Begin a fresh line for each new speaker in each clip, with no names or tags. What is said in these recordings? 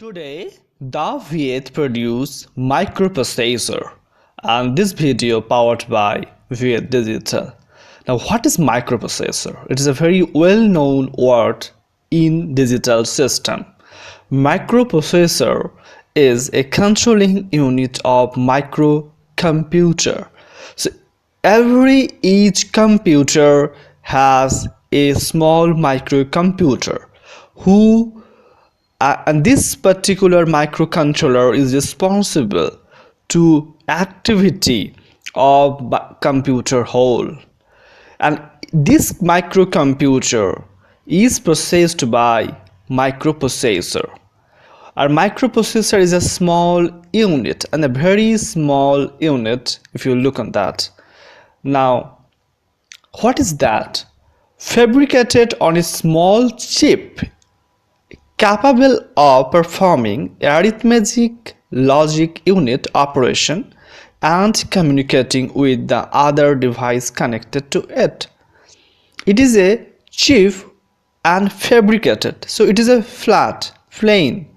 Today, the Viyet produce microprocessor, and this video powered by Viyet Digital. Now, what is microprocessor? It is a very well-known word in digital system. Microprocessor is a controlling unit of microcomputer. So each computer has a small microcomputer who and this particular microcontroller is responsible to activity of computer whole, and this microcomputer is processed by microprocessor. Our microprocessor is a small unit, and a very small unit if you look on that. Now, what is that? Fabricated on a small chip capable of performing arithmetic logic unit operation and communicating with the other device connected to it. It is a chip and fabricated, so it is a flat, plain,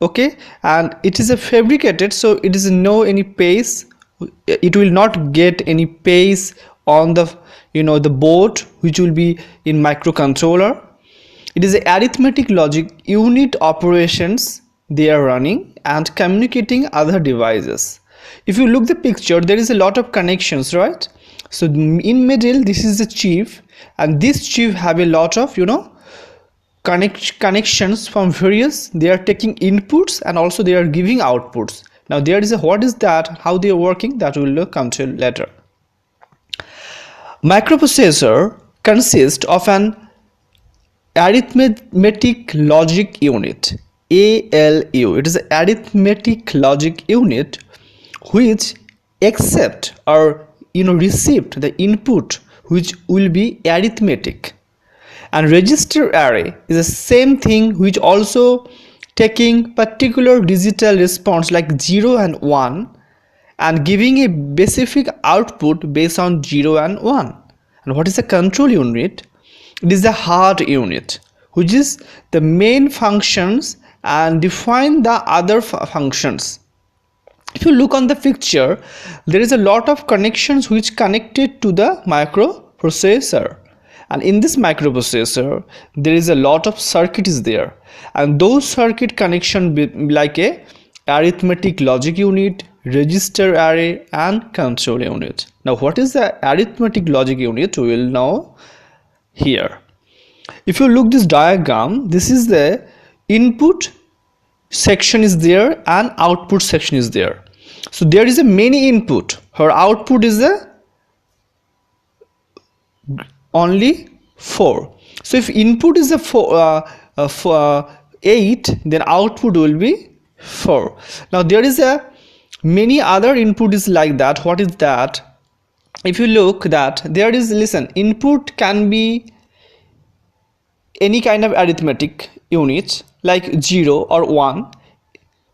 okay, and it is a fabricated, so it is no any pace. It will not get any pace on the the board which will be in microcontroller. It is a arithmetic logic unit operations they are running and communicating other devices. If you look the picture, there is a lot of connections, right? So in middle, this is the chip, and this chip have a lot of connections from various. They are taking inputs and also they are giving outputs. Now there is a what is that? How they are working? That will come to later. Microprocessor consists of an Arithmetic Logic Unit, ALU. It is an arithmetic logic unit which accept or received the input which will be arithmetic, and register array is the same thing which also taking particular digital response like 0 and 1 and giving a specific output based on 0 and 1. And what is a control unit? It is the hard unit, which is the main functions and define the other functions. If you look on the picture, there is a lot of connections which connected to the microprocessor, and in this microprocessor there is a lot of circuit is there, and those circuit connection be like a arithmetic logic unit, register array and control unit. Now what is the arithmetic logic unit? We will know here. If you look this diagram, this is the input section is there and output section is there. So there is a many input. Her output is a only 4. So if input is a 8, then output will be 4. Now there is a many other input is like that. What is that? If you look that there is, listen, input can be any kind of arithmetic unit like 0 or 1,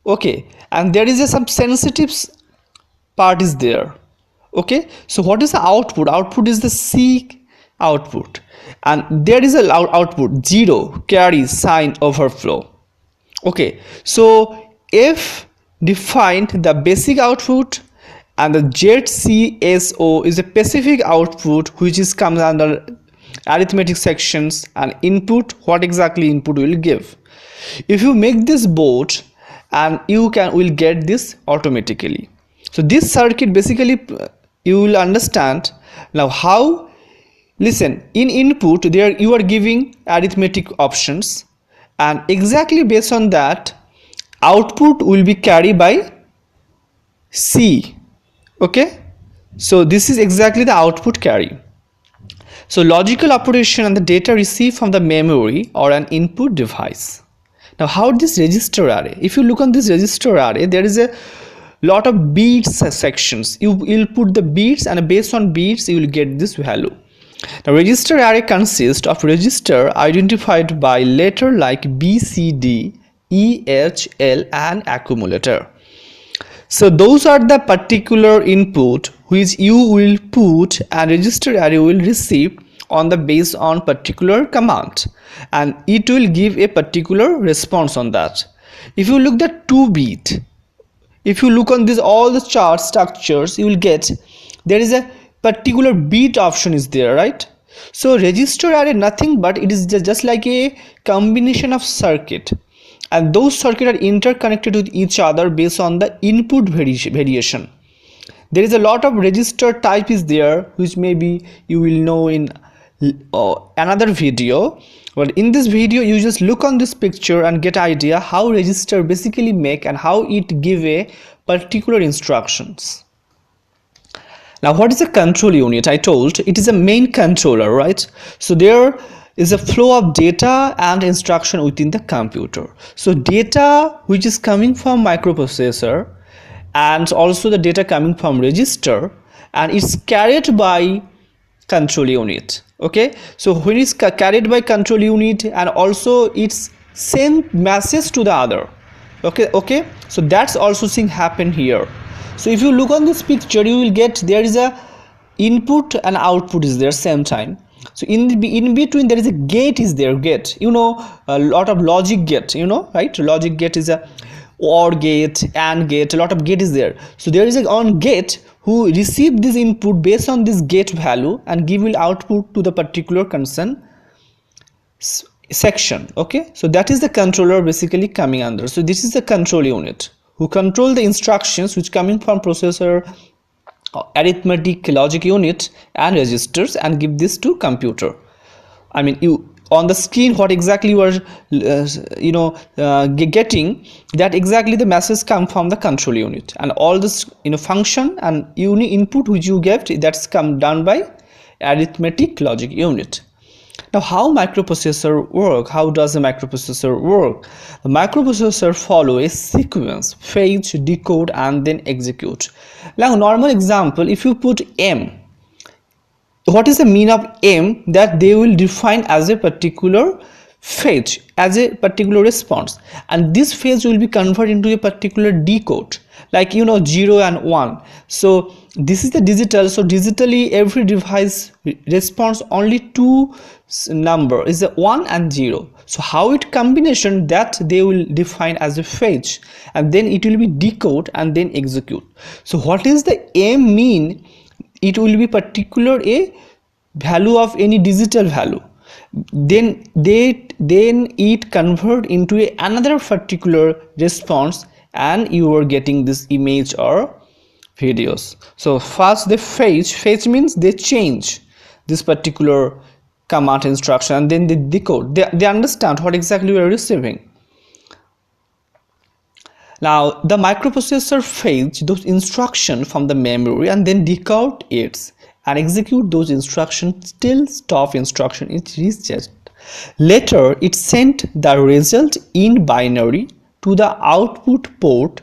okay, and there is some sensitive part is there, okay. So what is the output? Output is the C output, and there is a output 0 carry sign overflow, okay. So if defined the basic output, and the ZCSO is a specific output which is comes under arithmetic sections, and input, what exactly input will give. If you make this board, and you will get this automatically. So this circuit basically you will understand now how. Listen, in input there you are giving arithmetic options, and exactly based on that output will be carried by C, okay. So this is exactly the output carry. So logical operation and the data received from the memory or an input device. Now how this register array? If you look on this register array, there is a lot of bits sections. You will put the bits, and based on bits you will get this value. Now register array consists of register identified by letter like B, C, D, E, H, L and accumulator. So those are the particular input which you will put, and register array will receive on the based on particular command, and it will give a particular response on that. If you look at 2-bit, if you look on this all the chart structures, you will get there is a particular bit option is there, right? So register are nothing but it is just like a combination of circuit, and those circuits are interconnected with each other based on the input variation. There is a lot of register type is there, which maybe you will know in another video, but in this video you just look on this picture and get idea how register basically make and how it give a particular instructions. Now what is a control unit? I told it is a main controller, right? So there is a flow of data and instruction within the computer. So data which is coming from microprocessor and also the data coming from register, and it's carried by control unit. Okay, so when it's carried by control unit and also it's send message to the other. Okay, so that's also thing happen here. So if you look on this picture, you will get there is a input and output is there same time. So in between there is a gate is there, gate, you know, a lot of logic gate, you know, right? Logic gate is a OR gate, AND gate, a lot of gate is there. So there is a on gate who receive this input based on this gate value and give will output to the particular concern section. Okay, so that is the controller basically coming under. So this is the control unit who control the instructions which coming from processor, arithmetic logic unit and registers, and give this to computer. I mean, you on the screen what exactly you are getting, that exactly the message come from the control unit, and all this function and unit input which you get, that's come done by arithmetic logic unit. Now how microprocessor work? How does the microprocessor work? The microprocessor follow a sequence: fetch, decode, and then execute. Now normal example, if you put M, what is the mean of M? That they will define as a particular fetch, as a particular response, and this fetch will be converted into a particular decode, like 0 and 1. So this is the digital. So digitally every device responds only two number, is a 1 and 0. So how it combination, that they will define as a fetch, and then it will be decode and then execute. So what is the M mean? It will be particular a value of any digital value, then it convert into another particular response, and you are getting this image or videos. So first they fetch means they change this particular command instruction, and then they decode, they understand what exactly you are receiving. Now the microprocessor fetch those instructions from the memory and then decode it and execute those instructions till stop instruction is reached. Later it sent the result in binary to the output port.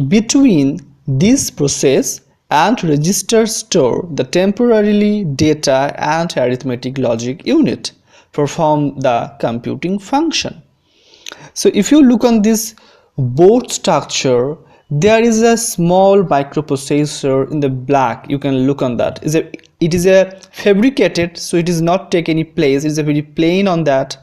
Between this process and register store the temporarily data and arithmetic logic unit perform the computing function. So if you look on this board structure, there is a small microprocessor in the black. You can look on that. It is a fabricated, so it is not take any place. It is a very plain on that.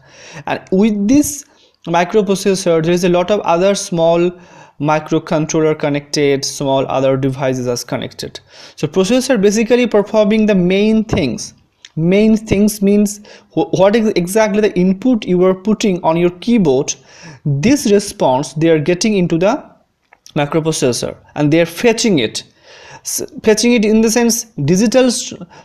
And with this microprocessor, there is a lot of other small microcontroller connected, small other devices as connected. So processor basically performing the main things. Main things means what is exactly the input you are putting on your keyboard. This response they are getting into the microprocessor and they are fetching it. Fetching it in the sense digital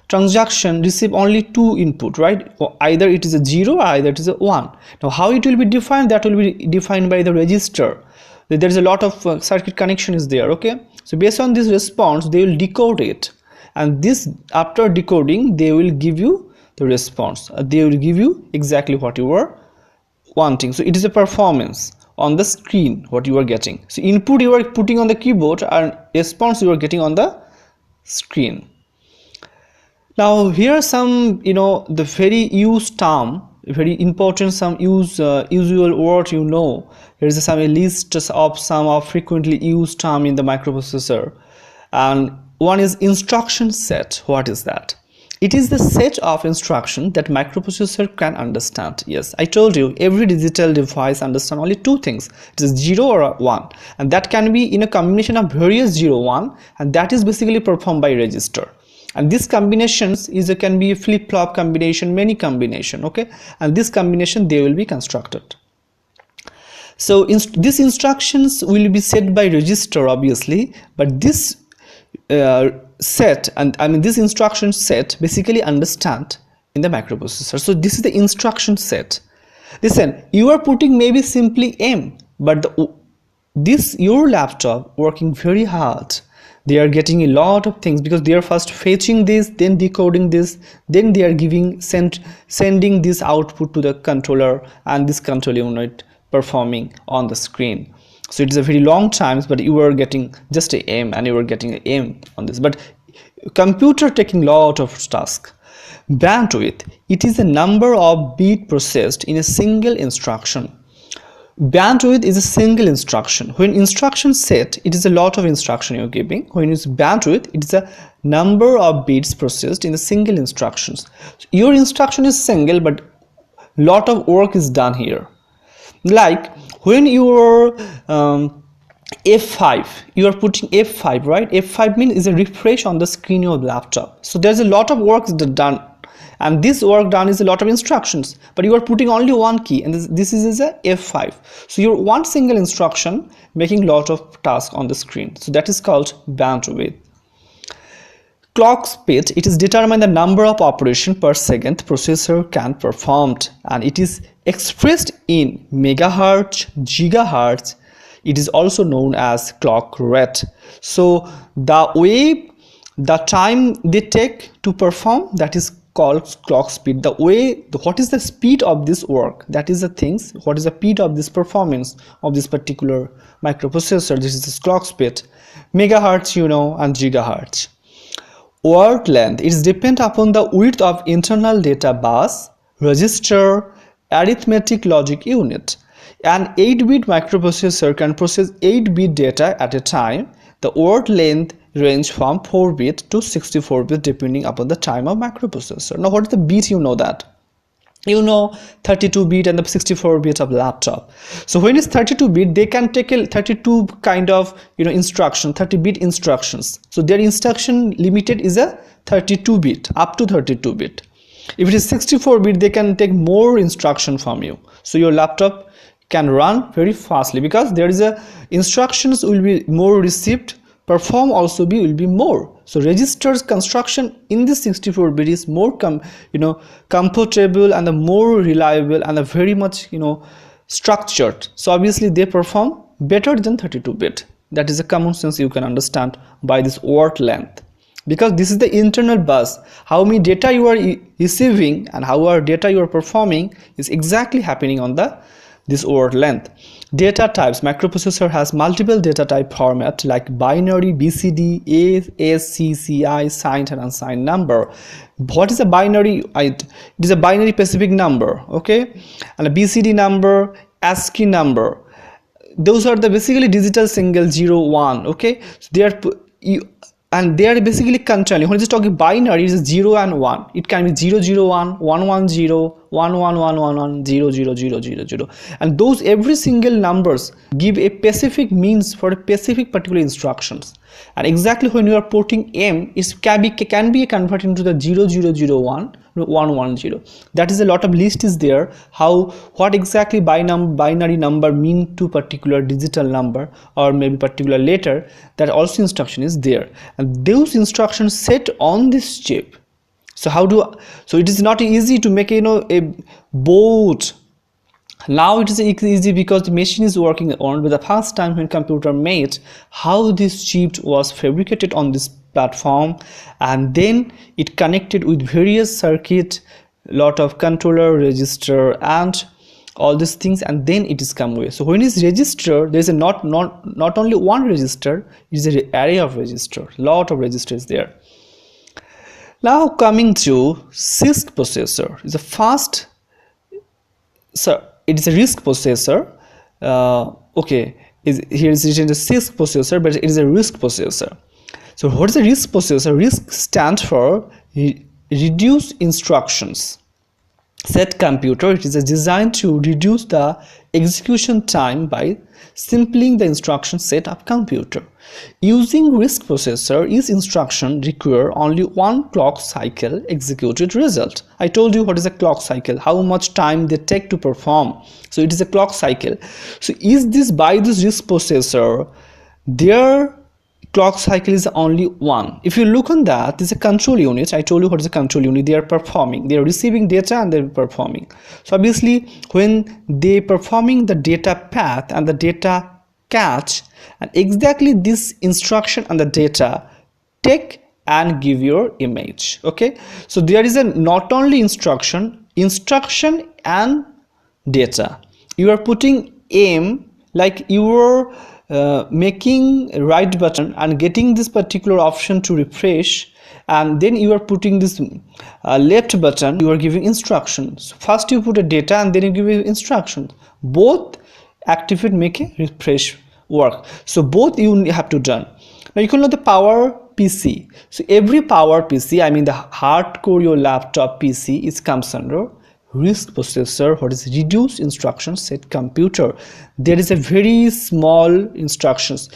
transaction receive only two input, right? Or either it is a 0 or either it is a 1. Now how it will be defined? That will be defined by the register. There is a lot of circuit connection is there. Okay, so based on this response they will decode it, and this after decoding they will give you the response. They will give you exactly what you were wanting. So it is a performance on the screen what you are getting. So input you are putting on the keyboard and response you are getting on the screen. Now here are some the very used term, very important, some usual word. There is a list of some of frequently used term in the microprocessor, and one is instruction set. What is that? it is the set of instruction that microprocessor can understand. Yes, I told you every digital device understands only two things. It is 0 or 1, and that can be in a combination of various 0 1, and that is basically performed by register. And these combinations can be a flip-flop combination, many combination, okay, and this combination they will be constructed. So these instructions will be set by register obviously, but this set, and I mean this instruction set basically understand in the microprocessor. So this is the instruction set. Listen, you are putting maybe simply M, but your laptop working very hard. They are getting a lot of things because they are first fetching this, then decoding this, then they are sending this output to the controller, and this control unit performing on the screen. So it is a very long times, but you are getting just a M, and you are getting a M on this. But computer taking lot of tasks. Bandwidth, it is the number of bit processed in a single instruction. Bandwidth is a single instruction. When instruction set, it is a lot of instruction you're giving. When it's bandwidth, it is a number of bits processed in a single instructions. Your instruction is single, but lot of work is done here. Like when your F5, you are putting F5, right? F5 means is a refresh on the screen of laptop. So there's a lot of work done, and this work done is a lot of instructions, but you are putting only one key, and this is a F5. So your one single instruction making lot of tasks on the screen. So that is called bandwidth. Clock speed, it is determined the number of operations per second processor can perform, and it is expressed in megahertz, gigahertz. It is also known as clock rate. So the time they take to perform, that is called clock speed. What is the speed of this work, that is the things, what is the speed of this performance of this particular microprocessor, this is the clock speed. Megahertz, you know, and gigahertz. Word length, it is depend upon the width of internal data bus, register, arithmetic logic unit. An 8-bit microprocessor can process 8-bit data at a time. The word length range from 4-bit to 64-bit depending upon the time of microprocessor. Now what is the bit? You know that. You know 32-bit and the 64-bit of laptop. So when it's 32-bit, they can take a 32 kind of instruction, 30-bit instructions. So their instruction limited is a 32-bit, up to 32-bit. If it is 64-bit, they can take more instruction from you. So your laptop can run very fastly because there is a instructions will be more received, perform also will be more. So registers construction in this 64-bit is more comfortable and the more reliable and the very much structured. So obviously they perform better than 32-bit. That is a common sense you can understand by this word length, because this is the internal bus. How many data you are receiving and how our data you are performing is exactly happening on this word length. Data types, microprocessor has multiple data type format like binary, BCD, ASCII, signed and unsigned number. What is a binary? It is a binary specific number, okay, and a BCD number, ASCII number. Those are the basically digital single 0 1, okay. So they are basically containing, when it's talking binary, is 0 and 1. It can be 0 0 1, 1 1 0, 1 1 1 1 1, 0 0 0 0 0. And those every single numbers give a specific means for a specific particular instructions. And exactly when you are putting M, it can be converted into the 0 0 0 1, 1 1 0. That is a lot of list is there, what exactly binary number mean to particular digital number or maybe particular letter, that also instruction is there, and those instructions set on this chip. So so it is not easy to make a board. Now it is easy because the machine is working on, but the first time when computer made how this chip was fabricated on this platform, and then it connected with various circuit, lot of controller, register and all these things, and then it is come away. So when it's register, there is a not only one register, it is an array of register, lot of registers there. Now coming to CISC processor, is a fast, so it is a RISC processor. Okay, here is written the CISC processor, but it is a RISC processor. So what is a RISC processor? RISC stands for reduce instructions set computer. It is designed to reduce the execution time by simpling the instruction set of computer. Using RISC processor, each instruction require only one clock cycle executed result. I told you what is a clock cycle, how much time they take to perform. So it is a clock cycle. So is this by this RISC processor, their clock cycle is only one. If you look on that, this is a control unit. I told you what is a control unit. They are performing, they are receiving data and they are performing. So obviously when they performing the data path and the data catch, and exactly this instruction and the data take and give your image. Okay, so there is a not only instruction and data. You are putting aim, like you are making right button and getting this particular option to refresh, and then you are putting this left button, you are giving instructions. First you put a data and then you give instructions. Both activate, make a refresh work. So both you have to done. Now you can know the power PC. So every power PC, I mean the hardcore your laptop PC, is comes under RISC processor, what is reduced instruction set computer. There is a very small instructions.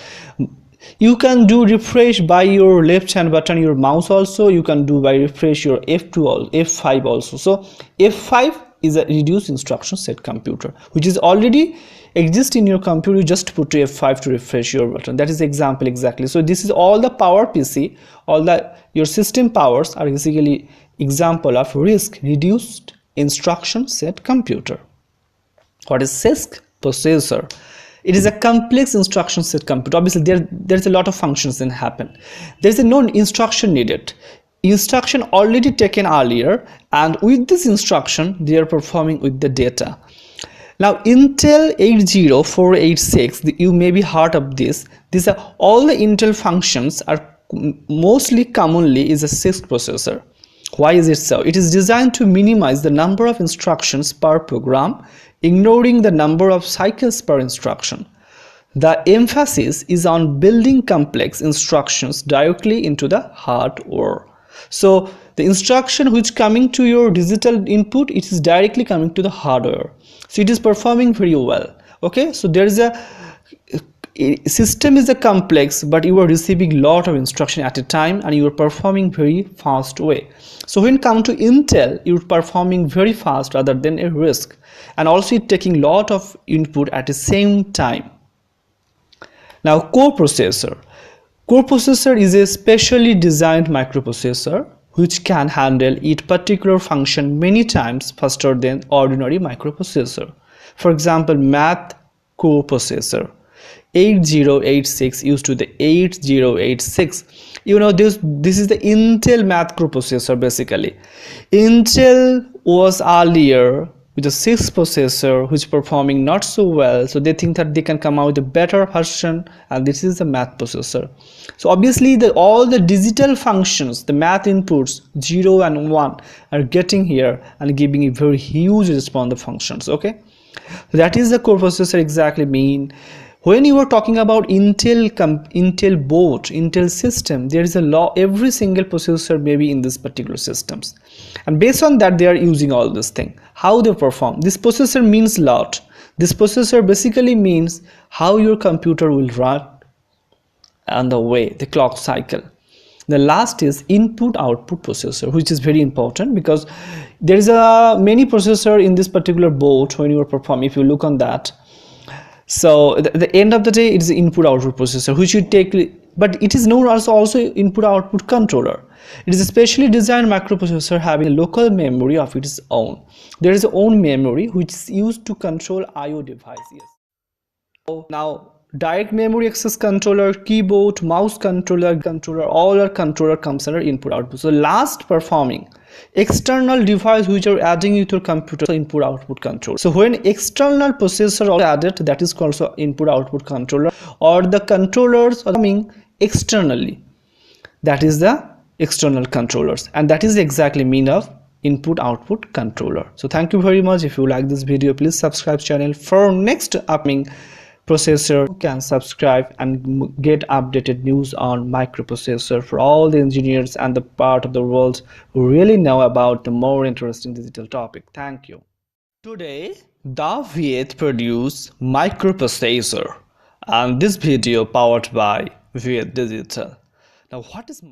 You can do refresh by your left hand button, your mouse also. You can do by refresh your F2 or F5 also. So F5 is a reduced instruction set computer, which is already exist in your computer. You just put to F5 to refresh your button. That is the example exactly. So this is all the power PC, all the your system powers are basically example of RISC, reduced instruction set computer. What is CISC processor? It is a complex instruction set computer. Obviously there's a lot of functions that happen. There's no instruction needed. Instruction already taken earlier, and with this instruction they are performing with the data. Now Intel 80486, you may be heard of this. These are all the Intel functions are mostly commonly is a CISC processor. Why is it so? It is designed to minimize the number of instructions per program, ignoring the number of cycles per instruction. The emphasis is on building complex instructions directly into the hardware. So the instruction which coming to your digital input, it is directly coming to the hardware. So it is performing very well. Okay, so there is a system is a complex, but you are receiving lot of instruction at a time and you are performing very fast way. So when come to Intel, you're performing very fast rather than a RISC, and also taking lot of input at the same time. Now core processor. Core processor is a specially designed microprocessor which can handle each particular function many times faster than ordinary microprocessor. For example, math core processor 8086 used to the 8086. You know, this is the Intel math core processor. Basically Intel was earlier with a CISC processor which performing not so well, so they think that they can come out with a better version, and this is the math processor. So obviously all the digital functions, the math inputs 0 and 1 are getting here and giving a very huge response to functions. Okay, so that is the core processor exactly mean. When you are talking about Intel board, Intel system, there is a law, every single processor may be in this particular systems, and based on that they are using all this thing. How they perform, this processor means lot. This processor basically means how your computer will run and the way, the clock cycle. The last is input output processor, which is very important because there is a many processor in this particular board when you are performing. If you look on that, so at the end of the day it is the input output processor which you take, but it is known as also input output controller. It is a specially designed microprocessor having a local memory of its own. There is its own memory which is used to control IO devices. So now direct memory access controller, keyboard, mouse controller, all our controller comes under input output. So last performing external device which are adding with your computer, so input output controller. So when external processor are added, that is called also input output controller, or the controllers are coming externally, that is the external controllers, and that is exactly mean of input output controller. So thank you very much. If you like this video, please subscribe channel for next upcoming processor. You can subscribe and get updated news on microprocessor for all the engineers and the part of the world who really know about the more interesting digital topic. Thank you. Today, the Viyet produce microprocessor, and this video powered by Viyet Digital. Now, what is